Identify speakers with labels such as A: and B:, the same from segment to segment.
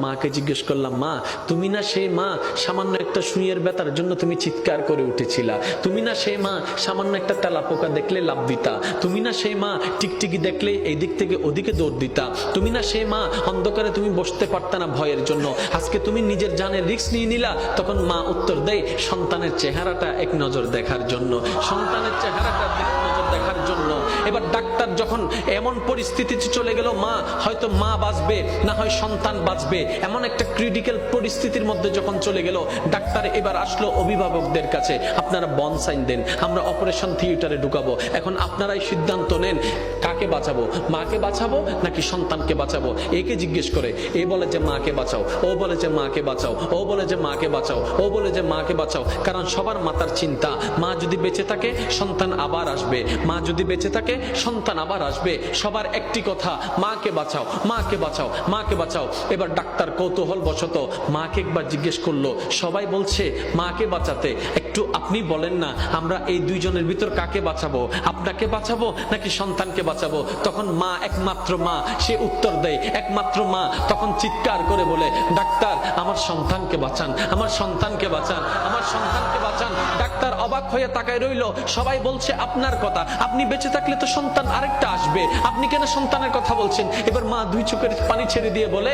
A: মাকে জিজ্ঞেস করলাম, মা তুমি না সেই মা সামান্য একটা সুইয়ের ব্যথার জন্য তুমি চিৎকার করে উঠেছিলা? তুমি না সেই মা সামান্য একটা তেলাপোকা দেখলে লাভ দিতা? তুমি না সেই মা টিকটিকি দেখলে এই দিক থেকে ওদিকে দৌড় দিতা? তুমি না সেই মা অন্ধকারে তুমি বসতে পারতা না ভয়ের জন্য, আজকে তুমি নিজের জানের রিস্ক নিয়ে নিলা? তখন মা উত্তর দেয়, সন্তানের চেহারাটা এক নজর দেখার জন্য, সন্তানের চেহারাটা এক নজর দেখার জন্য। এবার ডাক্তার যখন এমন পরিস্থিতিতে চলে গেল, মা হয়তো মা বাঁচবে না হয় সন্তান বাঁচবে, এমন একটা ক্রিটিক্যাল পরিস্থিতির মধ্যে যখন চলে গেল, ডাক্তার এবার আসলো অভিভাবকদের কাছে, আপনারা বন সাইন দেন, আমরা অপারেশন থিয়েটারে ঢুকাবো, এখন আপনারাই সিদ্ধান্ত নেন কাকে বাঁচাবো, মাকে বাঁচাবো নাকি সন্তানকে বাঁচাবো? একে জিজ্ঞেস করে, এ বলে যে মাকে বাঁচাও, ও বলে যে মাকে বাঁচাও, ও বলে যে মাকে বাঁচাও, ও বলে যে মাকে বাঁচাও। কারণ সবার মাথার চিন্তা, মা যদি বেঁচে থাকে সন্তান আবার আসবে, মা যদি বেঁচে থাকে সন্তান আবার আসবে। সবার একটি কথা, মাকে বাঁচাও, মাকে বাঁচাও, মাকে বাঁচাও। এবার ডাক্তার কৌতূহল বশত মাকে একবার জিজ্ঞেস করলো, সবাই বলছে মাকে বাঁচাতে, একটু আপনি বলেন না আমরা এই দুইজনের ভিতর কাকে বাঁচাবো, আপনাকে বাঁচাবো নাকি সন্তানকে বাঁচাবো? তখন মা, একমাত্র মা, সে উত্তর দেয়, একমাত্র মা তখন চিৎকার করে বলে, ডাক্তার আমার সন্তানকে বাঁচান, আমার সন্তানকে বাঁচান, আমার সন্তানকে বাঁচান। ডাক্তার অবাক হয়ে তাকায় রইল, সবাই বলছে আপনার কথা, আপনি বেঁচে থাকলে তো সন্তান আরেকটা আসবে, আপনি কেন সন্তানের কথা বলছেন? এবার মা দুই চোখের পানি ছেড়ে দিয়ে বলে,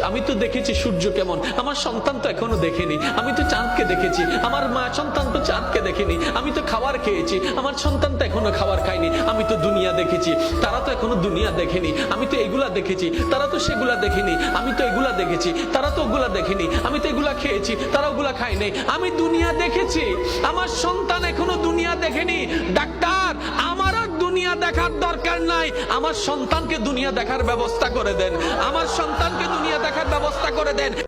A: আমি তো দেখেছি সূর্য কেমন, আমার সন্তান তো এখনো দেখেনি, আমি তো চাঁদকে দেখেছি, আমার মা সন্তান তো চাঁদকে দেখেনি, আমি তো খাবার খেয়েছি, আমার সন্তান তো এখনো খাবার খায়নি, আমি তো দুনিয়া দেখেছি, তারা তো এখনো দুনিয়া দেখেনি, আমি তো এগুলা দেখেছি, তারা তো সেগুলা দেখেনি, আমি তো এগুলা দেখেছি, তারা তো ওগুলা দেখেনি, আমি তো এগুলা খেয়েছি, তারা ওগুলা খায়নি, আমি দুনিয়া দেখেছি, আমার সন্তান এখনো দুনিয়া দেখেনি। ডাক্তার আমার দুনিয়া দেখার দরকার নাই, আমার সন্তানকে দুনিয়া দেখার ব্যবস্থা করে দেন, আমার সন্তানকে দুনিয়া দেখার ব্যবস্থা করে দেন।